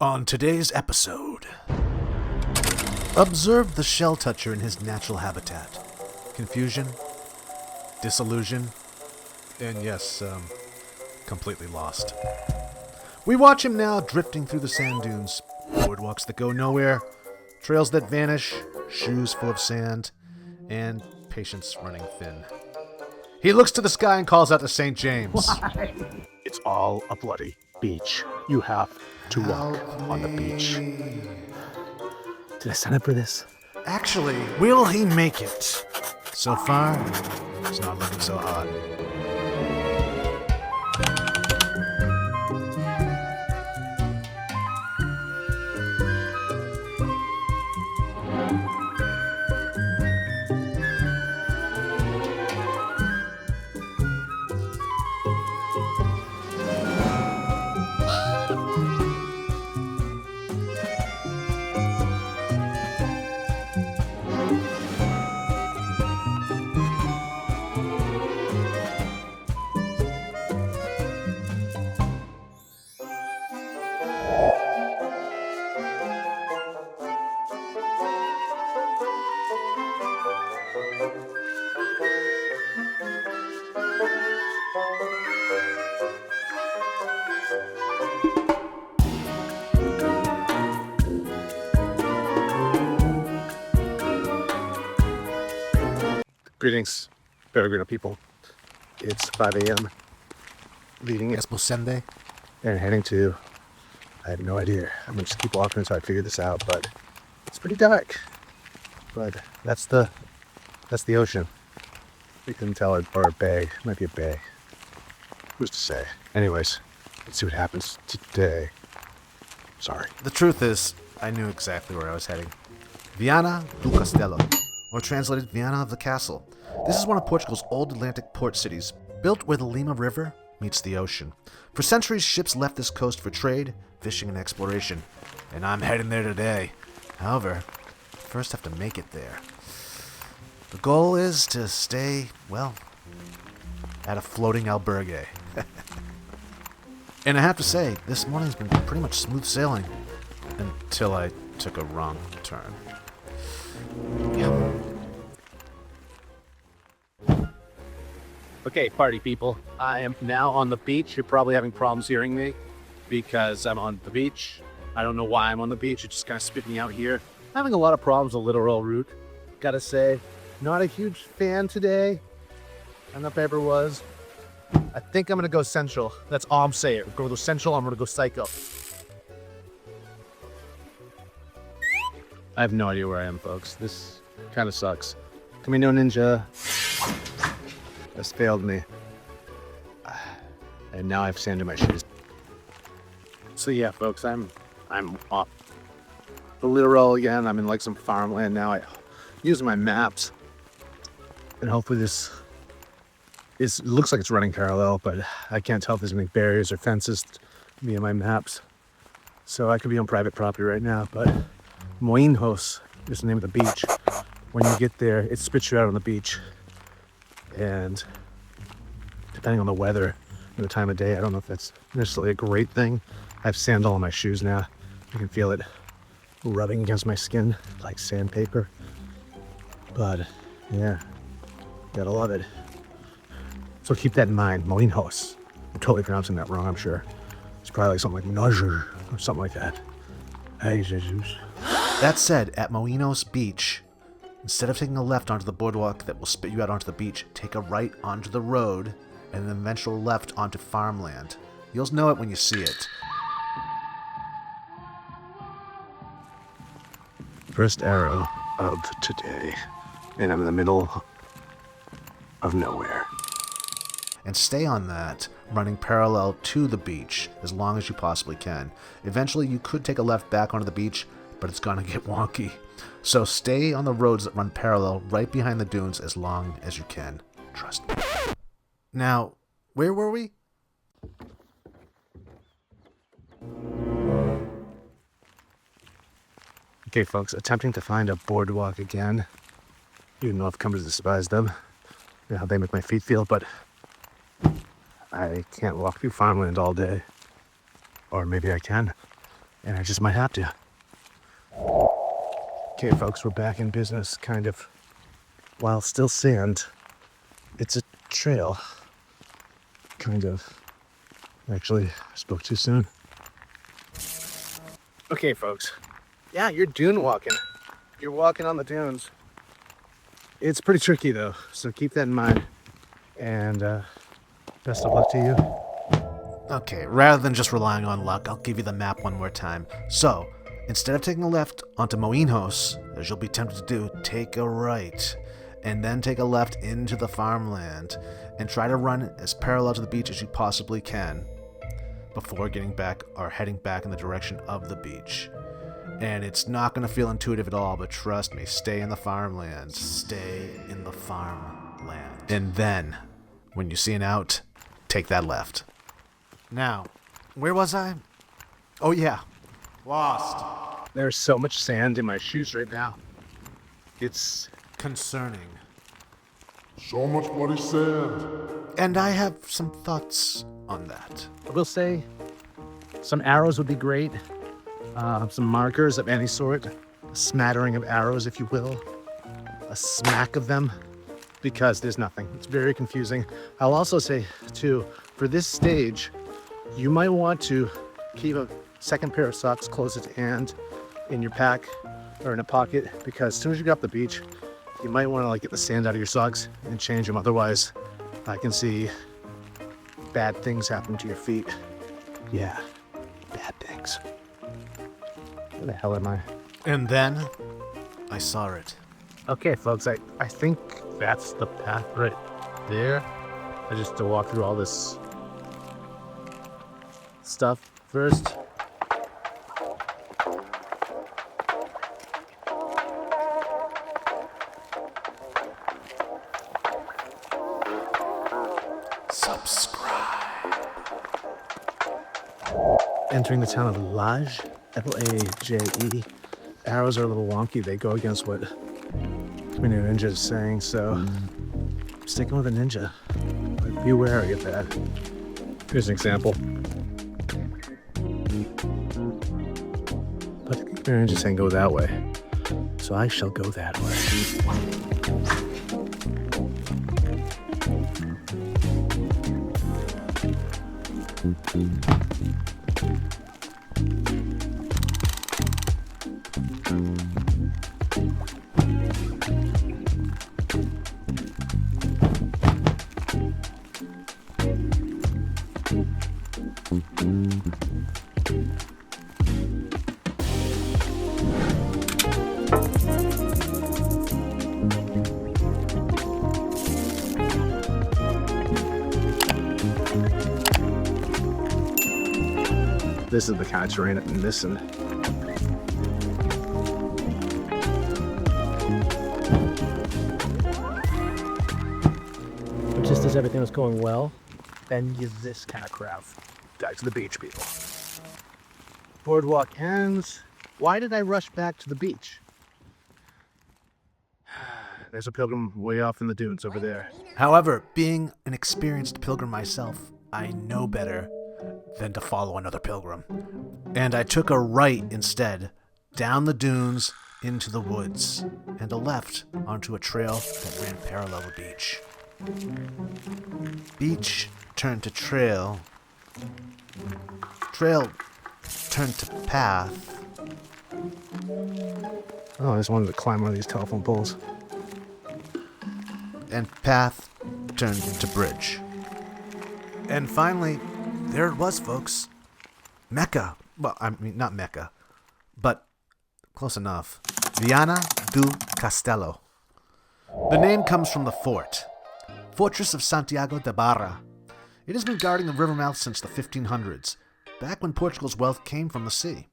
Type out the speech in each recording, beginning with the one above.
On today's episode, observe the shell toucher in his natural habitat. Confusion, disillusion, and yes, completely lost. We watch him now drifting through the sand dunes, boardwalks that go nowhere, trails that vanish, shoes full of sand, and patience running thin. He looks to the sky and calls out to St. James. Why? It's all a bloody beach. You have to walk on the beach. Did I sign up for this? Actually, will he make it? So far, it's not looking so hot. Greetings, Peregrino people. It's 5 a.m. leaving Esposende and heading to, I have no idea. I'm gonna just keep walking until I figure this out, but it's pretty dark. But that's the ocean. You can tell it, or a bay. It might be a bay. Who's to say? Anyways, let's see what happens today. Sorry. The truth is, I knew exactly where I was heading. Viana do Castelo, or translated Viana of the Castle. This is one of Portugal's old Atlantic port cities, built where the Lima River meets the ocean. For centuries, ships left this coast for trade, fishing, and exploration. And I'm heading there today. However, first have to make it there. The goal is to stay, well, at a floating albergue. And I have to say, this morning's been pretty much smooth sailing until I took a wrong turn. Yeah. Okay, party people. I am now on the beach. You're probably having problems hearing me because I'm on the beach. I don't know why I'm on the beach. It's just kind of spit me out here. Having a lot of problems with the Litoral route. Gotta say, not a huge fan today. I don't know if I ever was. I think I'm gonna go central. That's all I'm saying. Go to central, I'm gonna go psycho. I have no idea where I am, folks. This kind of sucks. Camino Ninja has failed me. And now I have sand in my shoes. So yeah, folks, I'm off the Litoral again. I'm in like some farmland now. I using my maps. And hopefully this looks like it's running parallel, but I can't tell if there's any barriers or fences via my maps. So I could be on private property right now, but Moinhos is the name of the beach. When you get there, it spits you out on the beach. And depending on the weather and the time of day, I don't know if that's necessarily a great thing. I have sand all on my shoes now. You can feel it rubbing against my skin like sandpaper. But yeah, gotta love it. So keep that in mind, Moinhos. I'm totally pronouncing that wrong, I'm sure. It's probably like something like Najer or something like that. Hey, Jesus. That said, at Moinhos Beach, instead of taking a left onto the boardwalk that will spit you out onto the beach, take a right onto the road and an eventual left onto farmland. You'll know it when you see it. First arrow of today, and I'm in the middle of nowhere. And stay on that, running parallel to the beach as long as you possibly can. Eventually, you could take a left back onto the beach, but it's gonna get wonky. So stay on the roads that run parallel right behind the dunes as long as you can. Trust me. Now, where were we? Okay, folks, attempting to find a boardwalk again. Even though I've come to despise them. You know how they make my feet feel, but I can't walk through farmland all day. Or maybe I can. and I just might have to. Okay, folks, we're back in business, kind of. While still sand, it's a trail. Kind of. Actually, I spoke too soon. Okay, folks. Yeah, you're dune walking. You're walking on the dunes. It's pretty tricky, though, so keep that in mind. And best of luck to you. Okay, rather than just relying on luck, I'll give you the map one more time. So, instead of taking a left onto Moinhos, as you'll be tempted to do, take a right. And then take a left into the farmland. And try to run as parallel to the beach as you possibly can before getting back or heading back in the direction of the beach. And it's not going to feel intuitive at all, but trust me, stay in the farmland. Stay in the farmland. And then, when you see an out, take that left. Now, where was I? Oh yeah, lost. There's so much sand in my shoes right now. It's Concerning. So much bloody sand. And I have some thoughts on that. I will say some arrows would be great. Some markers of any sort. A smattering of arrows, if you will. A smack of them. Because there's nothing. It's very confusing. I'll also say, too, for this stage, you might want to keep a second pair of socks close at hand in your pack or in a pocket. Because as soon as you get off the beach, you might want to get the sand out of your socks and change them. Otherwise, I can see bad things happen to your feet. Yeah, bad things. Where the hell am I? And then, I saw it. Okay, folks, I think that's the path right there. I just have to walk through all this stuff first. Subscribe. Entering the town of Laje, Laje. Arrows are a little wonky. They go against what Camino Ninja is saying, so I'm sticking with a ninja. But be wary of that. Here's an example. But Camino Ninja is saying go that way, so I shall go that way. This is the kind of terrain I'm missing. But just as everything was going well, then you this kind of crowd. Back to the beach, people. Boardwalk ends. Why did I rush back to the beach? There's a pilgrim way off in the dunes over there. However, being an experienced pilgrim myself, I know better than to follow another pilgrim. And I took a right instead, down the dunes into the woods, and a left onto a trail that ran parallel to beach. Beach turned to trail. Trail turned to path. Oh, I just wanted to climb one of these telephone poles. And path turned to bridge. And finally, there it was, folks. Mecca. Well, I mean, not Mecca, but close enough. Viana do Castelo. The name comes from the fort. Fortress of Santiago de Barra. It has been guarding the river mouth since the 1500s, back when Portugal's wealth came from the sea.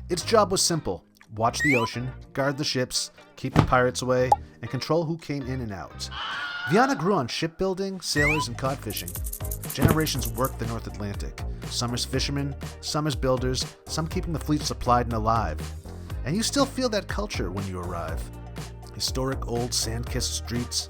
Its job was simple. Watch the ocean, guard the ships, keep the pirates away, and control who came in and out. Viana grew on shipbuilding, sailors, and cod fishing. Generations worked the North Atlantic. Some as fishermen, some as builders, some keeping the fleet supplied and alive. And you still feel that culture when you arrive. Historic old sand-kissed streets,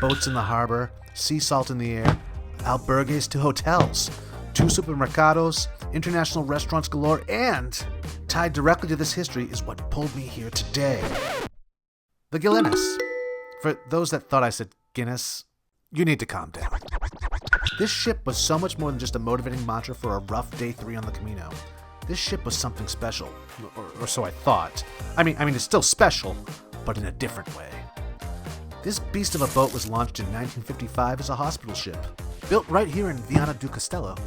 boats in the harbor, sea salt in the air, albergues to hotels, 2 supermercados, international restaurants galore, and tied directly to this history is what pulled me here today. The Guinness. For those that thought I said Guinness, you need to calm down. This ship was so much more than just a motivating mantra for a rough day 3 on the Camino. This ship was something special, or so I thought. I mean, it's still special, but in a different way. This beast of a boat was launched in 1955 as a hospital ship, built right here in Viana do Castelo.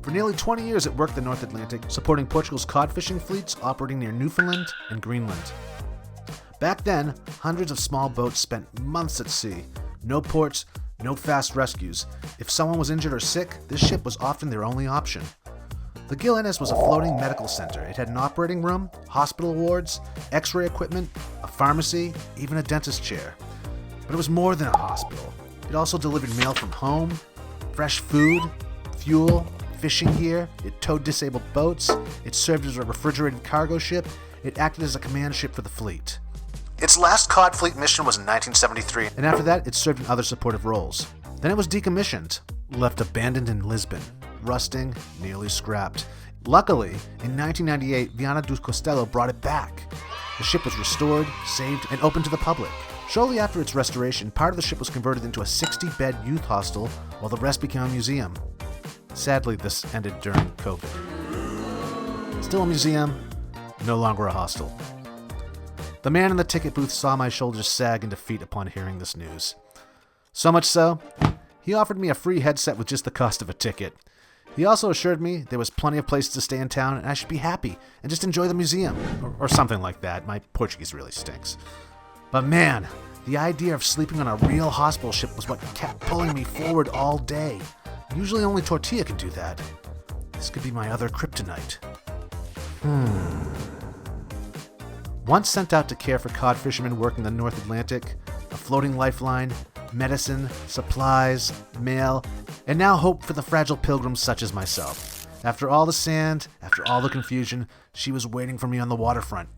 For nearly 20 years it worked the North Atlantic, supporting Portugal's cod fishing fleets operating near Newfoundland and Greenland. Back then, hundreds of small boats spent months at sea. No ports, no fast rescues. If someone was injured or sick, this ship was often their only option. The Guinness was a floating medical center. It had an operating room, hospital wards, x-ray equipment, a pharmacy, even a dentist chair. But it was more than a hospital. It also delivered mail from home, fresh food, fuel, fishing gear. It towed disabled boats. It served as a refrigerated cargo ship. It acted as a command ship for the fleet. Its last cod fleet mission was in 1973, and after that it served in other supportive roles. Then it was decommissioned, left abandoned in Lisbon, rusting, nearly scrapped. Luckily, in 1998, Viana do Castelo brought it back. The ship was restored, saved, and opened to the public. Shortly after its restoration, part of the ship was converted into a 60-bed youth hostel, while the rest became a museum. Sadly, this ended during COVID. Still a museum, no longer a hostel. The man in the ticket booth saw my shoulders sag in defeat upon hearing this news. So much so, he offered me a free headset with just the cost of a ticket. He also assured me there was plenty of places to stay in town and I should be happy and just enjoy the museum, or something like that. My Portuguese really stinks. But man, the idea of sleeping on a real hospital ship was what kept pulling me forward all day. Usually only Tortilla can do that. This could be my other kryptonite. Once sent out to care for cod fishermen working the North Atlantic, a floating lifeline, medicine, supplies, mail, and now hope for the fragile pilgrims such as myself. After all the sand, after all the confusion, she was waiting for me on the waterfront.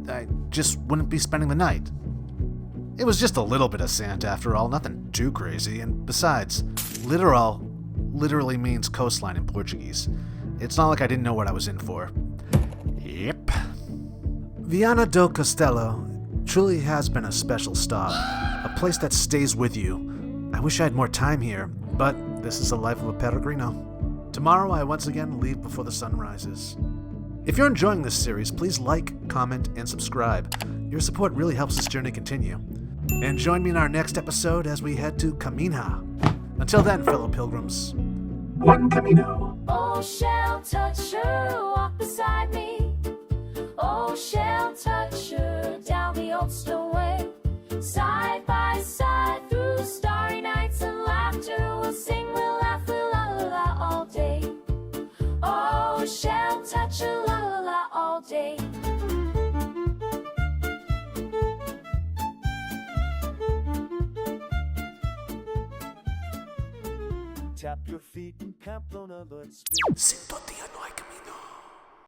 I just wouldn't be spending the night. It was just a little bit of sand after all, nothing too crazy, and besides, litoral literally means coastline in Portuguese. It's not like I didn't know what I was in for. Yep. Viana do Castelo truly has been a special stop, a place that stays with you. I wish I had more time here, but this is the life of a peregrino. Tomorrow I once again leave before the sun rises. If you're enjoying this series, please like, comment, and subscribe. Your support really helps this journey continue. And join me in our next episode as we head to Camino. Until then, fellow pilgrims, buen camino. Oh, shall touch her, walk beside me. Oh, shall touch her down the old stone way. Side by side through starry nights and laughter, we'll sing, we'll laugh, we'll la la la all day. Oh, shall touch her la la la all day. Tap your feet in Pamplona, but spin. Sin Tortilla no hay camino.